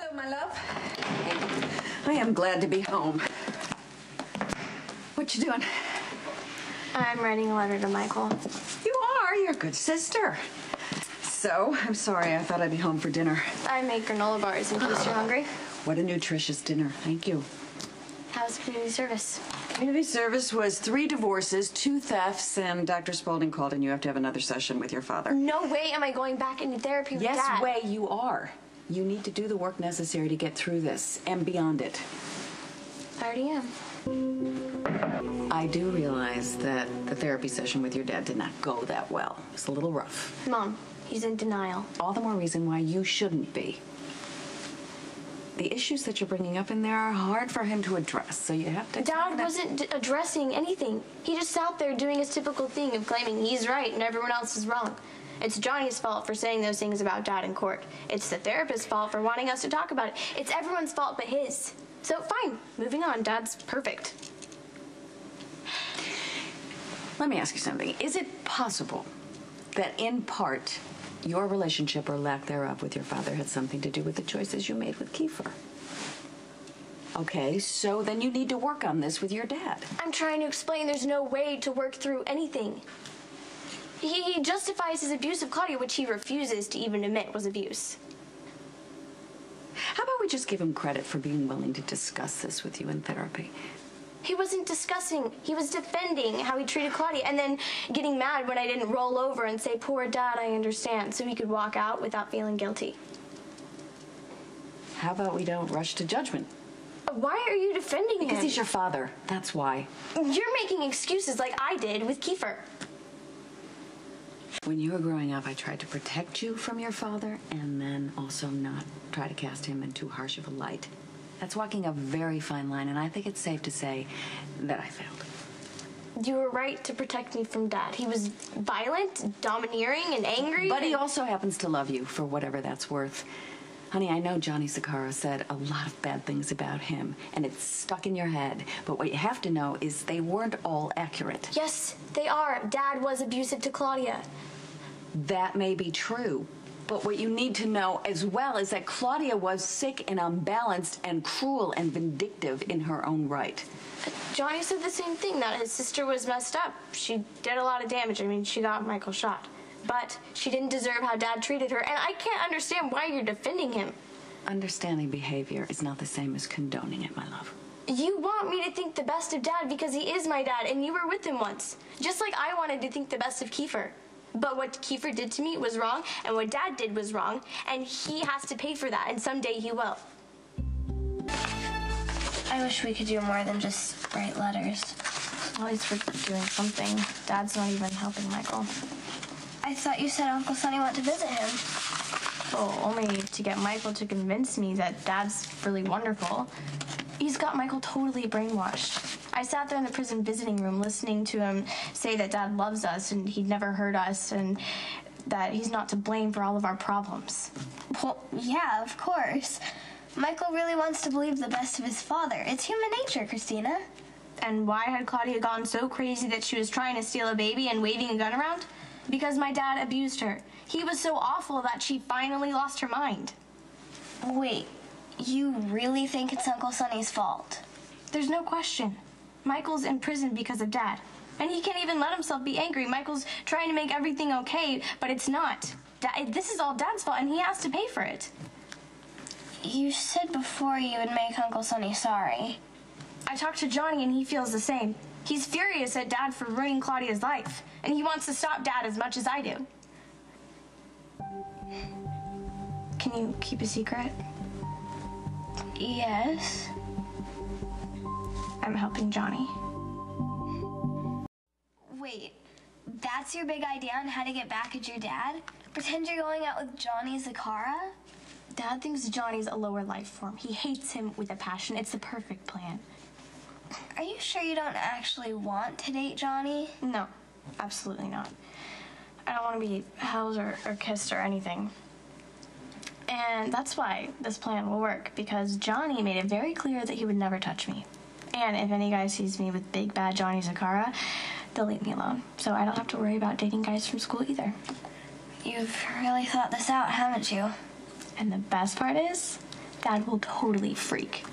Hello, my love. I am glad to be home. What you doing? I'm writing a letter to Michael. You are? You're a good sister. So, I'm sorry. I thought I'd be home for dinner. I make granola bars in case you're hungry. What a nutritious dinner. Thank you. How's community service? Community service was 3 divorces, 2 thefts, and Dr. Spaulding called and you have to have another session with your father. No way am I going back into therapy with Dad. Yes way you are. You need to do the work necessary to get through this and beyond it. I already am. I do realize that the therapy session with your dad did not go that well. It's a little rough. Mom, he's in denial. All the more reason why you shouldn't be. The issues that you're bringing up in there are hard for him to address, so you have to... Dad wasn't addressing anything. He just sat there doing his typical thing of claiming he's right and everyone else is wrong. It's Johnny's fault for saying those things about Dad in court. It's the therapist's fault for wanting us to talk about it. It's everyone's fault but his. So fine, moving on. Dad's perfect. Let me ask you something. Is it possible that in part your relationship or lack thereof with your father had something to do with the choices you made with Kiefer? Okay, so then you need to work on this with your dad. I'm trying to explain there's no way to work through anything. He justifies his abuse of Claudia, which he refuses to even admit was abuse. How about we just give him credit for being willing to discuss this with you in therapy? He wasn't discussing. He was defending how he treated Claudia and then getting mad when I didn't roll over and say, "Poor Dad, I understand," so he could walk out without feeling guilty. How about we don't rush to judgment? Why are you defending him? Because he's your father. That's why. You're making excuses like I did with Kiefer. When you were growing up, I tried to protect you from your father and then also not try to cast him in too harsh of a light. That's walking a very fine line, and I think it's safe to say that I failed. You were right to protect me from Dad. He was violent, domineering, and angry. But he also happens to love you, for whatever that's worth. Honey, I know Johnny Sakara said a lot of bad things about him, and it's stuck in your head. But what you have to know is they weren't all accurate. Yes, they are. Dad was abusive to Claudia. That may be true. But what you need to know as well is that Claudia was sick and unbalanced and cruel and vindictive in her own right. Johnny said the same thing, that his sister was messed up. She did a lot of damage. I mean, she got Michael shot. But she didn't deserve how Dad treated her, and I can't understand why you're defending him. Understanding behavior is not the same as condoning it, my love. You want me to think the best of Dad because he is my dad, and you were with him once. Just like I wanted to think the best of Kiefer. But what Kiefer did to me was wrong, and what Dad did was wrong, and he has to pay for that, and someday he will. I wish we could do more than just write letters. At least we're doing something. Dad's not even helping Michael. I thought you said Uncle Sonny went to visit him. Well, only to get Michael to convince me that Dad's really wonderful. He's got Michael totally brainwashed. I sat there in the prison visiting room listening to him say that Dad loves us and he'd never hurt us and that he's not to blame for all of our problems. Well, yeah, of course. Michael really wants to believe the best of his father. It's human nature, Kristina. And why had Claudia gone so crazy that she was trying to steal a baby and waving a gun around? Because my dad abused her. He was so awful that she finally lost her mind. Wait, you really think it's Uncle Sonny's fault? There's no question. Michael's in prison because of Dad. And he can't even let himself be angry. Michael's trying to make everything okay, but it's not. This is all Dad's fault, and he has to pay for it. You said before you would make Uncle Sonny sorry. I talked to Johnny, and he feels the same. He's furious at Dad for ruining Claudia's life, and he wants to stop Dad as much as I do. Can you keep a secret? Yes. I'm helping Johnny. Wait, that's your big idea on how to get back at your dad? Pretend you're going out with Johnny Zakara? Dad thinks Johnny's a lower life form. He hates him with a passion. It's the perfect plan. Are you sure you don't actually want to date Johnny? No, absolutely not. I don't want to be held or kissed or anything. And that's why this plan will work, because Johnny made it very clear that he would never touch me. And if any guy sees me with big bad Johnny Zakara, they'll leave me alone. So I don't have to worry about dating guys from school either. You've really thought this out, haven't you? And the best part is, Dad will totally freak.